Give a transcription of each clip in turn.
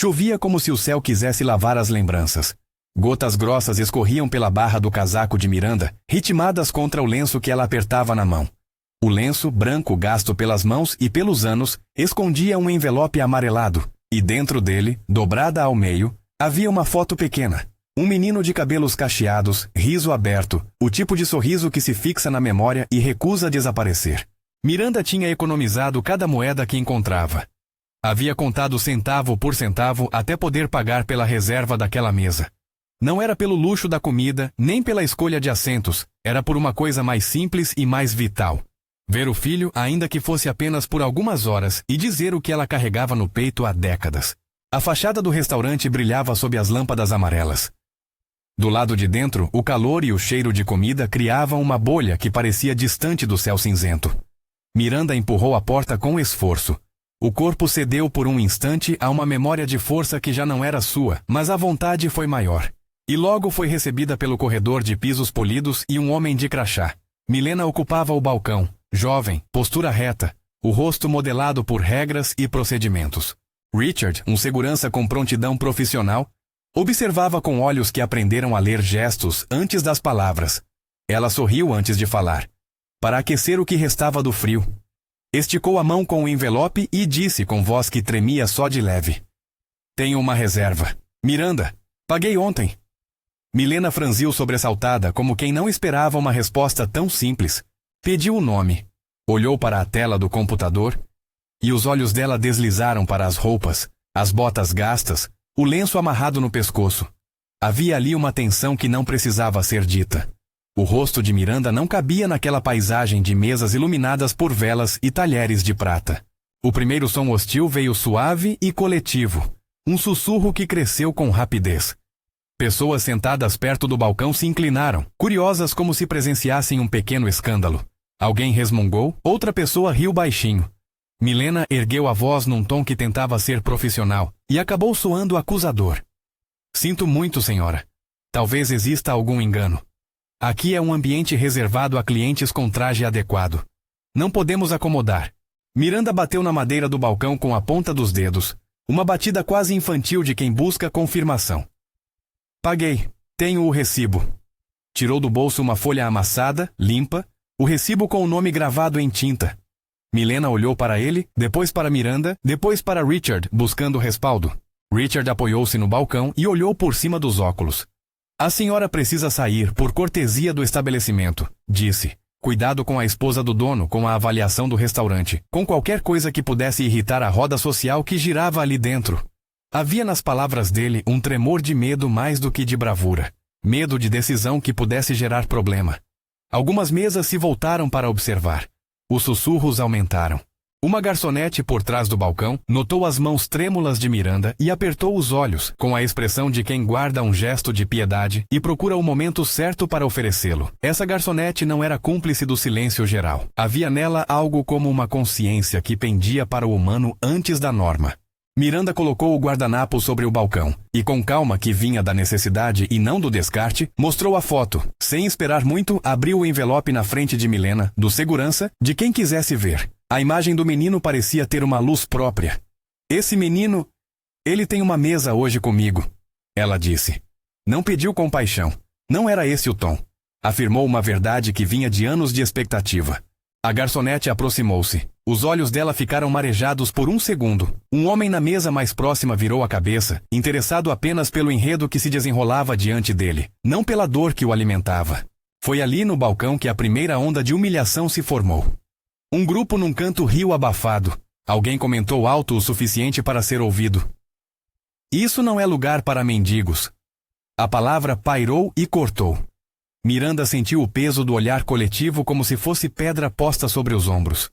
Chovia como se o céu quisesse lavar as lembranças. Gotas grossas escorriam pela barra do casaco de Miranda, ritmadas contra o lenço que ela apertava na mão. O lenço, branco gasto pelas mãos e pelos anos, escondia um envelope amarelado, e dentro dele, dobrada ao meio, havia uma foto pequena. Um menino de cabelos cacheados, riso aberto, o tipo de sorriso que se fixa na memória e recusa desaparecer. Miranda tinha economizado cada moeda que encontrava. Havia contado centavo por centavo até poder pagar pela reserva daquela mesa. Não era pelo luxo da comida, nem pela escolha de assentos, era por uma coisa mais simples e mais vital. Ver o filho, ainda que fosse apenas por algumas horas, e dizer o que ela carregava no peito há décadas. A fachada do restaurante brilhava sob as lâmpadas amarelas. Do lado de dentro, o calor e o cheiro de comida criavam uma bolha que parecia distante do céu cinzento. Miranda empurrou a porta com esforço. O corpo cedeu por um instante a uma memória de força que já não era sua, mas a vontade foi maior. E logo foi recebida pelo corredor de pisos polidos e um homem de crachá. Milena ocupava o balcão, jovem, postura reta, o rosto modelado por regras e procedimentos. Richard, um segurança com prontidão profissional, observava com olhos que aprenderam a ler gestos antes das palavras. Ela sorriu antes de falar, para aquecer o que restava do frio. Esticou a mão com o envelope e disse com voz que tremia só de leve: "Tenho uma reserva. Miranda, paguei ontem." Milena franziu sobressaltada, como quem não esperava uma resposta tão simples. Pediu o nome, olhou para a tela do computador, e os olhos dela deslizaram para as roupas, as botas gastas, o lenço amarrado no pescoço. Havia ali uma tensão que não precisava ser dita. O rosto de Miranda não cabia naquela paisagem de mesas iluminadas por velas e talheres de prata. O primeiro som hostil veio suave e coletivo, um sussurro que cresceu com rapidez. Pessoas sentadas perto do balcão se inclinaram, curiosas como se presenciassem um pequeno escândalo. Alguém resmungou, outra pessoa riu baixinho. Milena ergueu a voz num tom que tentava ser profissional, e acabou soando acusador. "Sinto muito, senhora. Talvez exista algum engano. Aqui é um ambiente reservado a clientes com traje adequado. Não podemos acomodar." Miranda bateu na madeira do balcão com a ponta dos dedos, uma batida quase infantil de quem busca confirmação. "Paguei. Tenho o recibo." Tirou do bolso uma folha amassada, limpa, o recibo com o nome gravado em tinta. Milena olhou para ele, depois para Miranda, depois para Richard, buscando respaldo. Richard apoiou-se no balcão e olhou por cima dos óculos. "A senhora precisa sair, por cortesia do estabelecimento", disse. "Cuidado com a esposa do dono, com a avaliação do restaurante, com qualquer coisa que pudesse irritar a roda social que girava ali dentro." Havia nas palavras dele um tremor de medo mais do que de bravura. Medo de decisão que pudesse gerar problema. Algumas mesas se voltaram para observar. Os sussurros aumentaram. Uma garçonete por trás do balcão notou as mãos trêmulas de Miranda e apertou os olhos, com a expressão de quem guarda um gesto de piedade e procura o momento certo para oferecê-lo. Essa garçonete não era cúmplice do silêncio geral. Havia nela algo como uma consciência que pendia para o humano antes da norma. Miranda colocou o guardanapo sobre o balcão, e com calma que vinha da necessidade e não do descarte, mostrou a foto. Sem esperar muito, abriu o envelope na frente de Milena, do segurança, de quem quisesse ver. A imagem do menino parecia ter uma luz própria. "Esse menino, ele tem uma mesa hoje comigo", ela disse. Não pediu compaixão. Não era esse o tom. Afirmou uma verdade que vinha de anos de expectativa. A garçonete aproximou-se. Os olhos dela ficaram marejados por um segundo. Um homem na mesa mais próxima virou a cabeça, interessado apenas pelo enredo que se desenrolava diante dele, não pela dor que o alimentava. Foi ali no balcão que a primeira onda de humilhação se formou. Um grupo num canto riu abafado. Alguém comentou alto o suficiente para ser ouvido: "Isso não é lugar para mendigos." A palavra pairou e cortou. Miranda sentiu o peso do olhar coletivo como se fosse pedra posta sobre os ombros.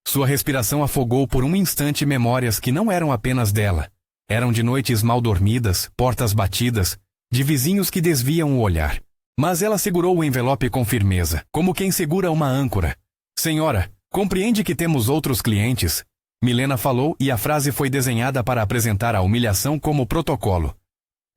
Sua respiração afogou por um instante memórias que não eram apenas dela. Eram de noites mal dormidas, portas batidas, de vizinhos que desviam o olhar. Mas ela segurou o envelope com firmeza, como quem segura uma âncora. "Senhora, compreende que temos outros clientes?" Milena falou e a frase foi desenhada para apresentar a humilhação como protocolo.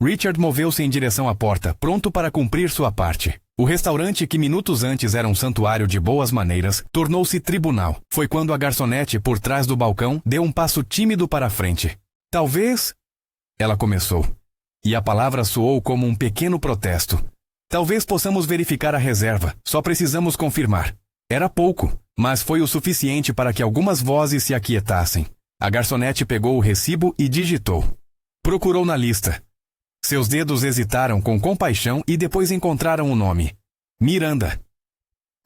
Richard moveu-se em direção à porta, pronto para cumprir sua parte. O restaurante, que minutos antes era um santuário de boas maneiras, tornou-se tribunal. Foi quando a garçonete, por trás do balcão, deu um passo tímido para a frente. "Talvez Ela começou. E a palavra soou como um pequeno protesto. Talvez possamos verificar a reserva, só precisamos confirmar. Era pouco, mas foi o suficiente para que algumas vozes se aquietassem. A garçonete pegou o recibo e digitou. Procurou na lista. Seus dedos hesitaram com compaixão e depois encontraram o nome. Miranda.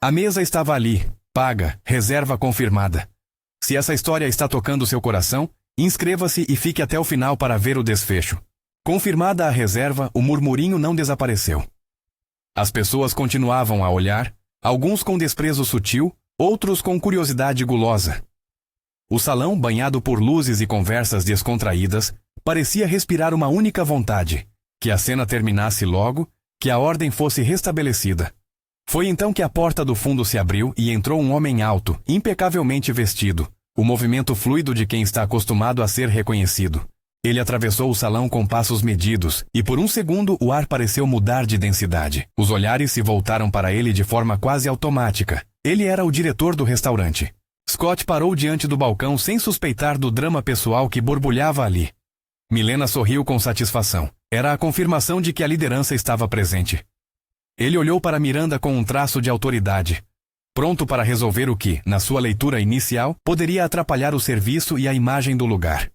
A mesa estava ali, paga, reserva confirmada. Se essa história está tocando seu coração, inscreva-se e fique até o final para ver o desfecho. Confirmada a reserva, o murmurinho não desapareceu. As pessoas continuavam a olhar, alguns com desprezo sutil, outros com curiosidade gulosa. O salão, banhado por luzes e conversas descontraídas, parecia respirar uma única vontade: que a cena terminasse logo, que a ordem fosse restabelecida. Foi então que a porta do fundo se abriu e entrou um homem alto, impecavelmente vestido, o movimento fluido de quem está acostumado a ser reconhecido. Ele atravessou o salão com passos medidos, e por um segundo o ar pareceu mudar de densidade. Os olhares se voltaram para ele de forma quase automática. Ele era o diretor do restaurante. Scott parou diante do balcão sem suspeitar do drama pessoal que borbulhava ali. Milena sorriu com satisfação. Era a confirmação de que a liderança estava presente. Ele olhou para Miranda com um traço de autoridade, pronto para resolver o que, na sua leitura inicial, poderia atrapalhar o serviço e a imagem do lugar.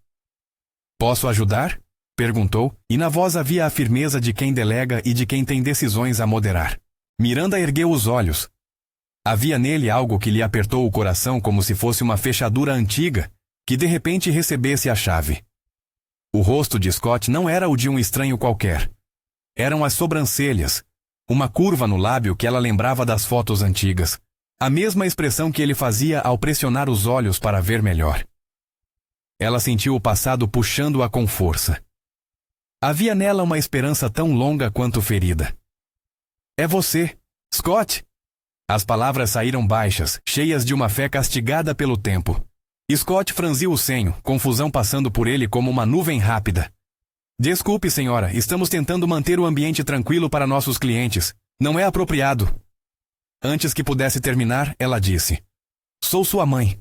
Posso ajudar? Perguntou, e na voz havia a firmeza de quem delega e de quem tem decisões a moderar. Miranda ergueu os olhos. Havia nele algo que lhe apertou o coração como se fosse uma fechadura antiga, que de repente recebesse a chave. O rosto de Scott não era o de um estranho qualquer. Eram as sobrancelhas, uma curva no lábio que ela lembrava das fotos antigas, a mesma expressão que ele fazia ao pressionar os olhos para ver melhor. Ela sentiu o passado puxando-a com força. Havia nela uma esperança tão longa quanto ferida. É você, Scott! As palavras saíram baixas, cheias de uma fé castigada pelo tempo. Scott franziu o senho, confusão passando por ele como uma nuvem rápida. Desculpe, senhora, estamos tentando manter o ambiente tranquilo para nossos clientes. Não é apropriado. Antes que pudesse terminar, ela disse: Sou sua mãe.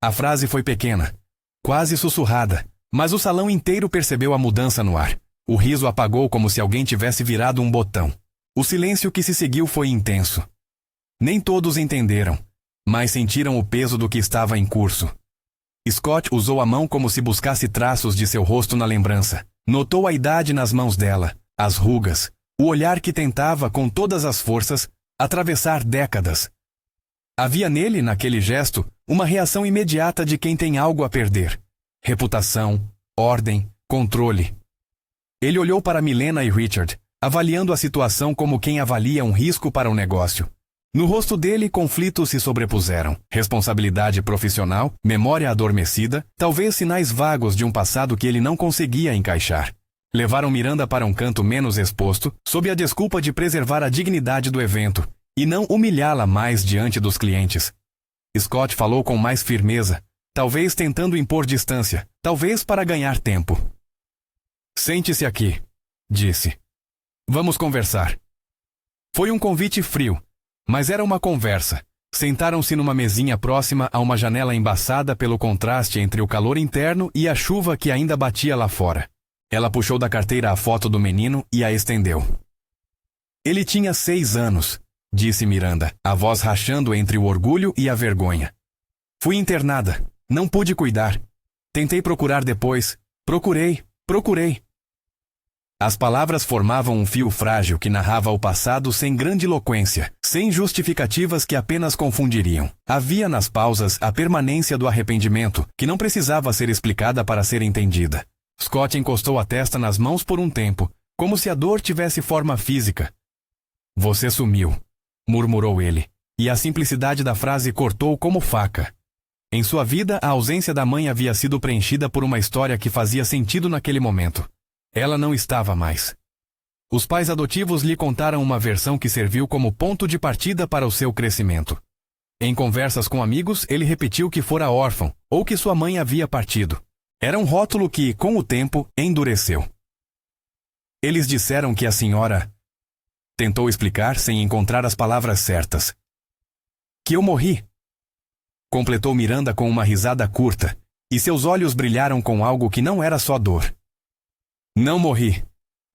A frase foi pequena, quase sussurrada, mas o salão inteiro percebeu a mudança no ar. O riso apagou como se alguém tivesse virado um botão. O silêncio que se seguiu foi intenso. Nem todos entenderam, mas sentiram o peso do que estava em curso. Scott usou a mão como se buscasse traços de seu rosto na lembrança. Notou a idade nas mãos dela, as rugas, o olhar que tentava, com todas as forças, atravessar décadas. Havia nele, naquele gesto, uma reação imediata de quem tem algo a perder. Reputação, ordem, controle. Ele olhou para Milena e Richard, avaliando a situação como quem avalia um risco para um negócio. No rosto dele, conflitos se sobrepuseram. Responsabilidade profissional, memória adormecida, talvez sinais vagos de um passado que ele não conseguia encaixar. Levaram Miranda para um canto menos exposto, sob a desculpa de preservar a dignidade do evento, e não humilhá-la mais diante dos clientes. Scott falou com mais firmeza, talvez tentando impor distância, talvez para ganhar tempo. Sente-se aqui, disse. Vamos conversar. Foi um convite frio, mas era uma conversa. Sentaram-se numa mesinha próxima a uma janela embaçada pelo contraste entre o calor interno e a chuva que ainda batia lá fora. Ela puxou da carteira a foto do menino e a estendeu. Ele tinha 6 anos, disse Miranda, a voz rachando entre o orgulho e a vergonha. Fui internada. Não pude cuidar. Tentei procurar depois. Procurei. As palavras formavam um fio frágil que narrava o passado sem grandiloquência, sem justificativas que apenas confundiriam. Havia nas pausas a permanência do arrependimento, que não precisava ser explicada para ser entendida. Scott encostou a testa nas mãos por um tempo, como se a dor tivesse forma física. Você sumiu, murmurou ele, e a simplicidade da frase cortou como faca. Em sua vida, a ausência da mãe havia sido preenchida por uma história que fazia sentido naquele momento. Ela não estava mais. Os pais adotivos lhe contaram uma versão que serviu como ponto de partida para o seu crescimento. Em conversas com amigos, ele repetiu que fora órfão, ou que sua mãe havia partido. Era um rótulo que, com o tempo, endureceu. Eles disseram que a senhora... Tentou explicar sem encontrar as palavras certas. Que eu morri. Completou Miranda com uma risada curta, e seus olhos brilharam com algo que não era só dor. Não morri.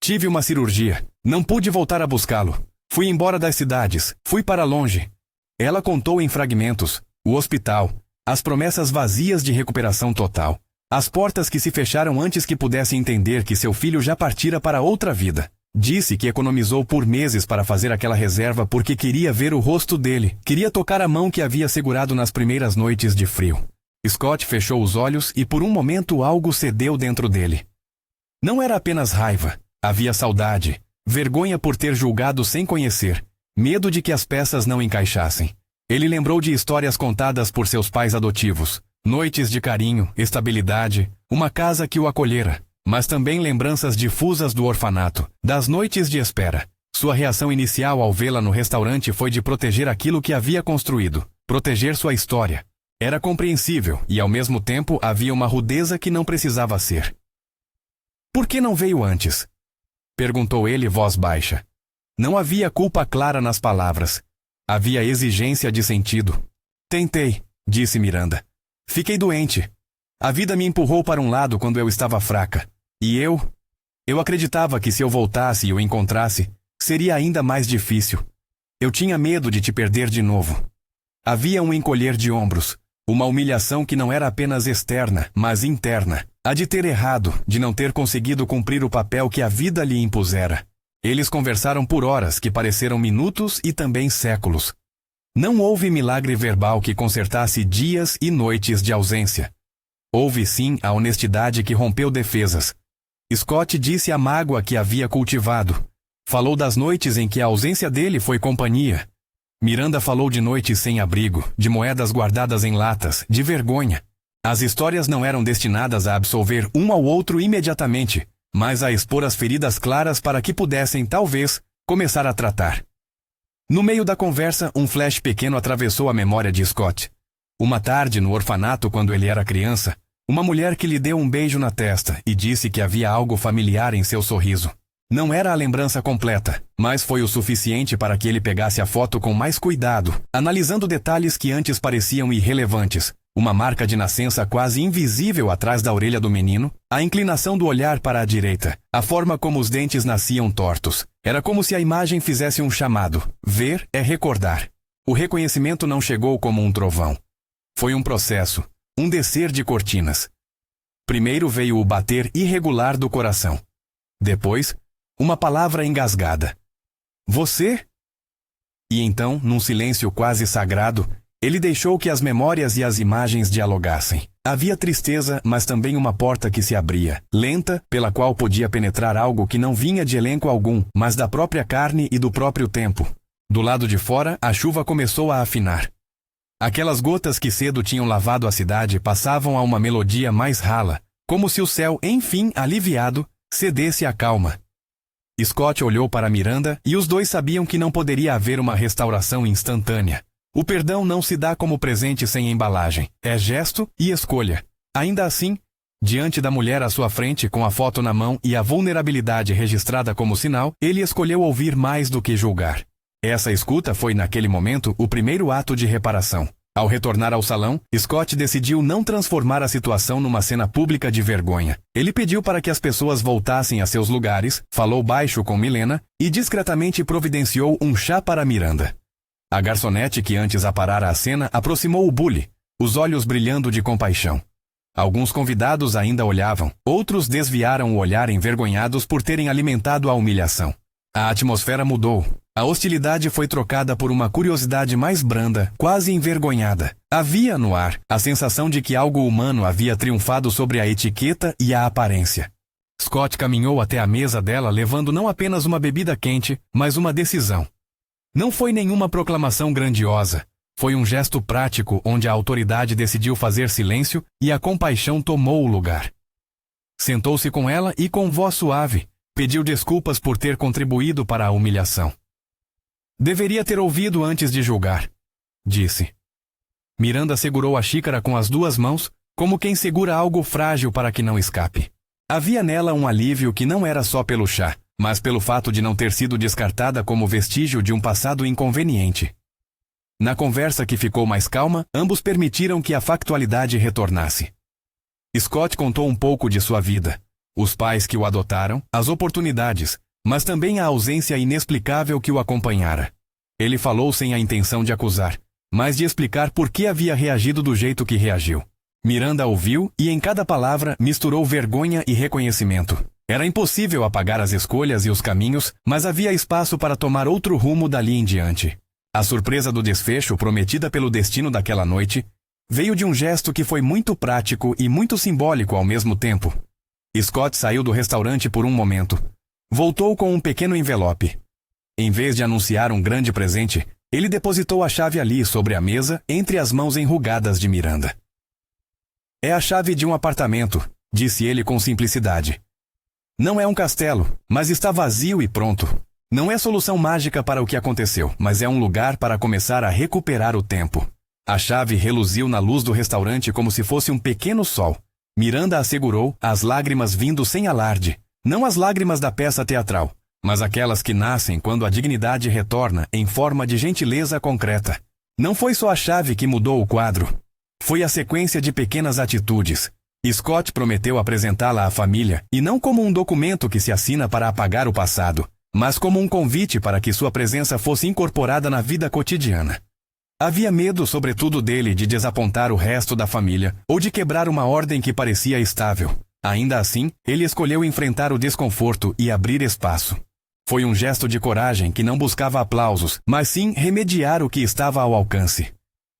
Tive uma cirurgia. Não pude voltar a buscá-lo. Fui embora das cidades. Fui para longe. Ela contou em fragmentos. O hospital. As promessas vazias de recuperação total. As portas que se fecharam antes que pudesse entender que seu filho já partira para outra vida. Disse que economizou por meses para fazer aquela reserva porque queria ver o rosto dele. Queria tocar a mão que havia segurado nas primeiras noites de frio. Scott fechou os olhos e por um momento algo cedeu dentro dele. Não era apenas raiva. Havia saudade. Vergonha por ter julgado sem conhecer. Medo de que as peças não encaixassem. Ele lembrou de histórias contadas por seus pais adotivos. Noites de carinho, estabilidade, uma casa que o acolhera. Mas também lembranças difusas do orfanato, das noites de espera. Sua reação inicial ao vê-la no restaurante foi de proteger aquilo que havia construído. Proteger sua história. Era compreensível e ao mesmo tempo havia uma rudeza que não precisava ser. Por que não veio antes? Perguntou ele voz baixa. Não havia culpa clara nas palavras. Havia exigência de sentido. Tentei, disse Miranda. Fiquei doente. A vida me empurrou para um lado quando eu estava fraca. E eu acreditava que se eu voltasse e o encontrasse, seria ainda mais difícil. Eu tinha medo de te perder de novo. Havia um encolher de ombros, uma humilhação que não era apenas externa, mas interna. A de ter errado, de não ter conseguido cumprir o papel que a vida lhe impusera. Eles conversaram por horas que pareceram minutos e também séculos. Não houve milagre verbal que consertasse dias e noites de ausência. Houve sim a honestidade que rompeu defesas. Scott disse a mágoa que havia cultivado. Falou das noites em que a ausência dele foi companhia. Miranda falou de noites sem abrigo, de moedas guardadas em latas, de vergonha. As histórias não eram destinadas a absolver um ao outro imediatamente, mas a expor as feridas claras para que pudessem, talvez, começar a tratar. No meio da conversa, um flash pequeno atravessou a memória de Scott. Uma tarde, no orfanato, quando ele era criança, uma mulher que lhe deu um beijo na testa e disse que havia algo familiar em seu sorriso. Não era a lembrança completa, mas foi o suficiente para que ele pegasse a foto com mais cuidado, analisando detalhes que antes pareciam irrelevantes. Uma marca de nascença quase invisível atrás da orelha do menino, a inclinação do olhar para a direita, a forma como os dentes nasciam tortos. Era como se a imagem fizesse um chamado. Ver é recordar. O reconhecimento não chegou como um trovão. Foi um processo, um descer de cortinas. Primeiro veio o bater irregular do coração. Depois, uma palavra engasgada. Você? E então, num silêncio quase sagrado, ele deixou que as memórias e as imagens dialogassem. Havia tristeza, mas também uma porta que se abria, lenta, pela qual podia penetrar algo que não vinha de elenco algum, mas da própria carne e do próprio tempo. Do lado de fora, a chuva começou a afinar. Aquelas gotas que cedo tinham lavado a cidade passavam a uma melodia mais rala, como se o céu, enfim, aliviado, cedesse à calma. Scott olhou para Miranda e os dois sabiam que não poderia haver uma restauração instantânea. O perdão não se dá como presente sem embalagem. É gesto e escolha. Ainda assim, diante da mulher à sua frente, com a foto na mão e a vulnerabilidade registrada como sinal, ele escolheu ouvir mais do que julgar. Essa escuta foi, naquele momento, o primeiro ato de reparação. Ao retornar ao salão, Scott decidiu não transformar a situação numa cena pública de vergonha. Ele pediu para que as pessoas voltassem a seus lugares, falou baixo com Milena e discretamente providenciou um chá para Miranda. A garçonete que antes aparara a cena aproximou o bully, os olhos brilhando de compaixão. Alguns convidados ainda olhavam, outros desviaram o olhar envergonhados por terem alimentado a humilhação. A atmosfera mudou. A hostilidade foi trocada por uma curiosidade mais branda, quase envergonhada. Havia no ar a sensação de que algo humano havia triunfado sobre a etiqueta e a aparência. Scott caminhou até a mesa dela levando não apenas uma bebida quente, mas uma decisão. Não foi nenhuma proclamação grandiosa. Foi um gesto prático onde a autoridade decidiu fazer silêncio e a compaixão tomou o lugar. Sentou-se com ela e, com voz suave, pediu desculpas por ter contribuído para a humilhação. Deveria ter ouvido antes de julgar, disse. Miranda segurou a xícara com as duas mãos, como quem segura algo frágil para que não escape. Havia nela um alívio que não era só pelo chá, mas pelo fato de não ter sido descartada como vestígio de um passado inconveniente. Na conversa que ficou mais calma, ambos permitiram que a factualidade retornasse. Scott contou um pouco de sua vida. Os pais que o adotaram, as oportunidades, mas também a ausência inexplicável que o acompanhara. Ele falou sem a intenção de acusar, mas de explicar por que havia reagido do jeito que reagiu. Miranda ouviu e em cada palavra misturou vergonha e reconhecimento. Era impossível apagar as escolhas e os caminhos, mas havia espaço para tomar outro rumo dali em diante. A surpresa do desfecho prometida pelo destino daquela noite veio de um gesto que foi muito prático e muito simbólico ao mesmo tempo. Scott saiu do restaurante por um momento. Voltou com um pequeno envelope. Em vez de anunciar um grande presente, ele depositou a chave ali sobre a mesa entre as mãos enrugadas de Miranda. É a chave de um apartamento, disse ele com simplicidade. Não é um castelo, mas está vazio e pronto. Não é solução mágica para o que aconteceu, mas é um lugar para começar a recuperar o tempo. A chave reluziu na luz do restaurante como se fosse um pequeno sol. Miranda assegurou, as lágrimas vindo sem alarde. Não as lágrimas da peça teatral, mas aquelas que nascem quando a dignidade retorna em forma de gentileza concreta. Não foi só a chave que mudou o quadro. Foi a sequência de pequenas atitudes. Scott prometeu apresentá-la à família, e não como um documento que se assina para apagar o passado, mas como um convite para que sua presença fosse incorporada na vida cotidiana. Havia medo, sobretudo dele, de desapontar o resto da família, ou de quebrar uma ordem que parecia estável. Ainda assim, ele escolheu enfrentar o desconforto e abrir espaço. Foi um gesto de coragem que não buscava aplausos, mas sim remediar o que estava ao alcance.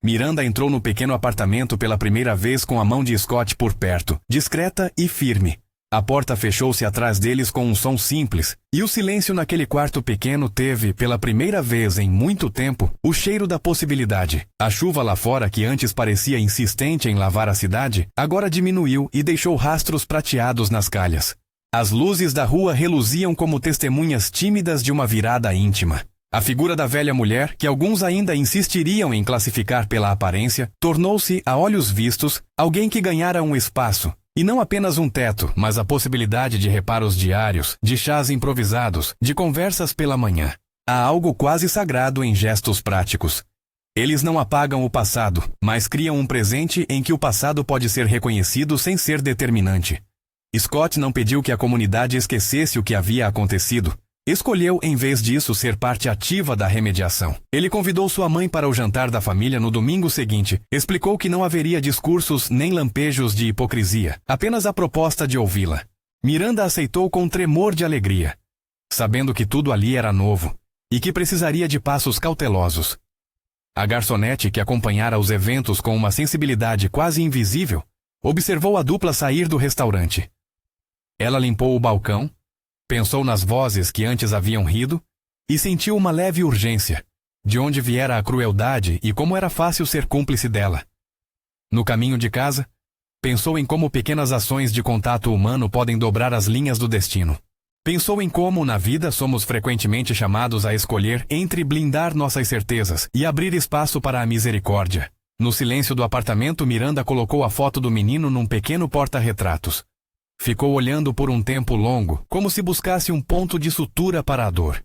Miranda entrou no pequeno apartamento pela primeira vez com a mão de Scott por perto, discreta e firme. A porta fechou-se atrás deles com um som simples, e o silêncio naquele quarto pequeno teve, pela primeira vez em muito tempo, o cheiro da possibilidade. A chuva lá fora, que antes parecia insistente em lavar a cidade, agora diminuiu e deixou rastros prateados nas calhas. As luzes da rua reluziam como testemunhas tímidas de uma virada íntima. A figura da velha mulher, que alguns ainda insistiriam em classificar pela aparência, tornou-se, a olhos vistos, alguém que ganhara um espaço, e não apenas um teto, mas a possibilidade de reparos diários, de chás improvisados, de conversas pela manhã. Há algo quase sagrado em gestos práticos. Eles não apagam o passado, mas criam um presente em que o passado pode ser reconhecido sem ser determinante. Scott não pediu que a comunidade esquecesse o que havia acontecido. Escolheu, em vez disso, ser parte ativa da remediação. Ele convidou sua mãe para o jantar da família no domingo seguinte, explicou que não haveria discursos nem lampejos de hipocrisia, apenas a proposta de ouvi-la. Miranda aceitou com tremor de alegria, sabendo que tudo ali era novo, e que precisaria de passos cautelosos. A garçonete, que acompanhara os eventos com uma sensibilidade quase invisível, observou a dupla sair do restaurante. Ela limpou o balcão, pensou nas vozes que antes haviam rido e sentiu uma leve urgência, de onde viera a crueldade e como era fácil ser cúmplice dela. No caminho de casa, pensou em como pequenas ações de contato humano podem dobrar as linhas do destino. Pensou em como, na vida, somos frequentemente chamados a escolher entre blindar nossas certezas e abrir espaço para a misericórdia. No silêncio do apartamento, Miranda colocou a foto do menino num pequeno porta-retratos. Ficou olhando por um tempo longo, como se buscasse um ponto de sutura para a dor.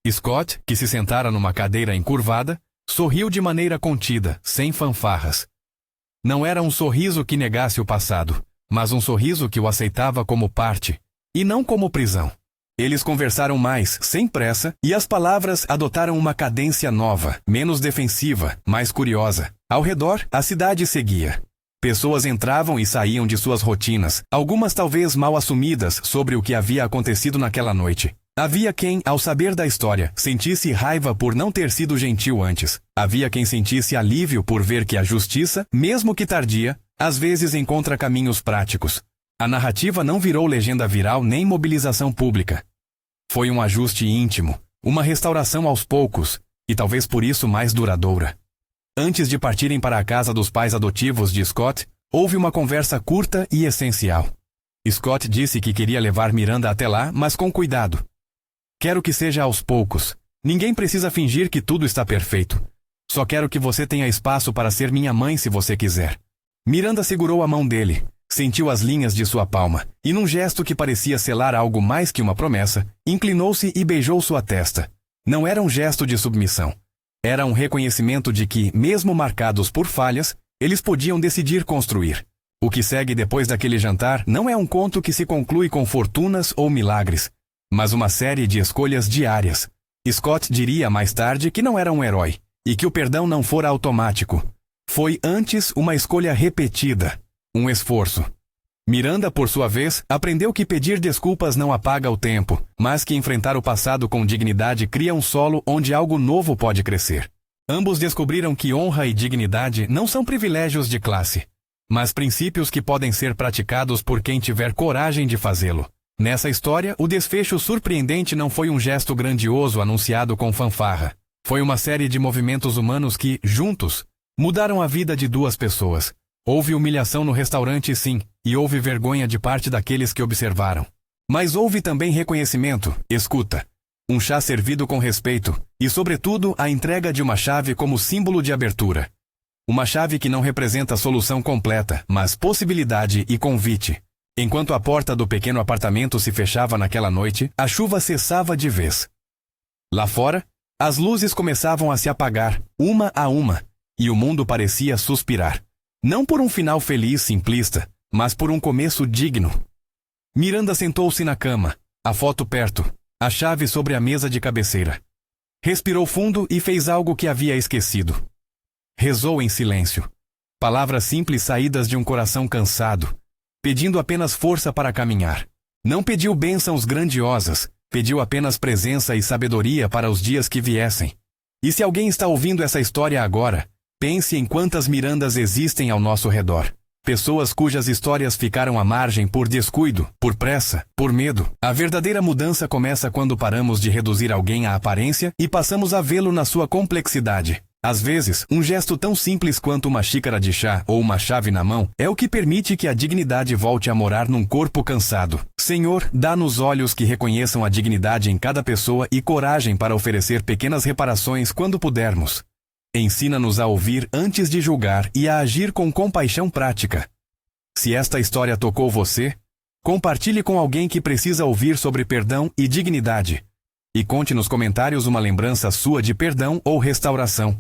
Scott, que se sentara numa cadeira encurvada, sorriu de maneira contida, sem fanfarras. Não era um sorriso que negasse o passado, mas um sorriso que o aceitava como parte, e não como prisão. Eles conversaram mais, sem pressa, e as palavras adotaram uma cadência nova, menos defensiva, mais curiosa. Ao redor, a cidade seguia. Pessoas entravam e saíam de suas rotinas, algumas talvez mal assumidas sobre o que havia acontecido naquela noite. Havia quem, ao saber da história, sentisse raiva por não ter sido gentil antes. Havia quem sentisse alívio por ver que a justiça, mesmo que tardia, às vezes encontra caminhos práticos. A narrativa não virou legenda viral nem mobilização pública. Foi um ajuste íntimo, uma restauração aos poucos, e talvez por isso mais duradoura. Antes de partirem para a casa dos pais adotivos de Scott, houve uma conversa curta e essencial. Scott disse que queria levar Miranda até lá, mas com cuidado. Quero que seja aos poucos. Ninguém precisa fingir que tudo está perfeito. Só quero que você tenha espaço para ser minha mãe se você quiser. Miranda segurou a mão dele, sentiu as linhas de sua palma, e num gesto que parecia selar algo mais que uma promessa, inclinou-se e beijou sua testa. Não era um gesto de submissão. Era um reconhecimento de que, mesmo marcados por falhas, eles podiam decidir construir. O que segue depois daquele jantar não é um conto que se conclui com fortunas ou milagres, mas uma série de escolhas diárias. Scott diria mais tarde que não era um herói, e que o perdão não fora automático. Foi antes uma escolha repetida, um esforço. Miranda, por sua vez, aprendeu que pedir desculpas não apaga o tempo, mas que enfrentar o passado com dignidade cria um solo onde algo novo pode crescer. Ambos descobriram que honra e dignidade não são privilégios de classe, mas princípios que podem ser praticados por quem tiver coragem de fazê-lo. Nessa história, o desfecho surpreendente não foi um gesto grandioso anunciado com fanfarra. Foi uma série de movimentos humanos que, juntos, mudaram a vida de duas pessoas. Houve humilhação no restaurante, sim, e houve vergonha de parte daqueles que observaram. Mas houve também reconhecimento, escuta, um chá servido com respeito e, sobretudo, a entrega de uma chave como símbolo de abertura. Uma chave que não representa solução completa, mas possibilidade e convite. Enquanto a porta do pequeno apartamento se fechava naquela noite, a chuva cessava de vez. Lá fora, as luzes começavam a se apagar, uma a uma, e o mundo parecia suspirar. Não por um final feliz simplista, mas por um começo digno. Miranda sentou-se na cama, a foto perto, a chave sobre a mesa de cabeceira. Respirou fundo e fez algo que havia esquecido. Rezou em silêncio. Palavras simples saídas de um coração cansado, pedindo apenas força para caminhar. Não pediu bênçãos grandiosas, pediu apenas presença e sabedoria para os dias que viessem. E se alguém está ouvindo essa história agora, pense em quantas Mirandas existem ao nosso redor. Pessoas cujas histórias ficaram à margem por descuido, por pressa, por medo. A verdadeira mudança começa quando paramos de reduzir alguém à aparência e passamos a vê-lo na sua complexidade. Às vezes, um gesto tão simples quanto uma xícara de chá ou uma chave na mão é o que permite que a dignidade volte a morar num corpo cansado. Senhor, dá-nos olhos que reconheçam a dignidade em cada pessoa e coragem para oferecer pequenas reparações quando pudermos. Ensina-nos a ouvir antes de julgar e a agir com compaixão prática. Se esta história tocou você, compartilhe com alguém que precisa ouvir sobre perdão e dignidade. E conte nos comentários uma lembrança sua de perdão ou restauração.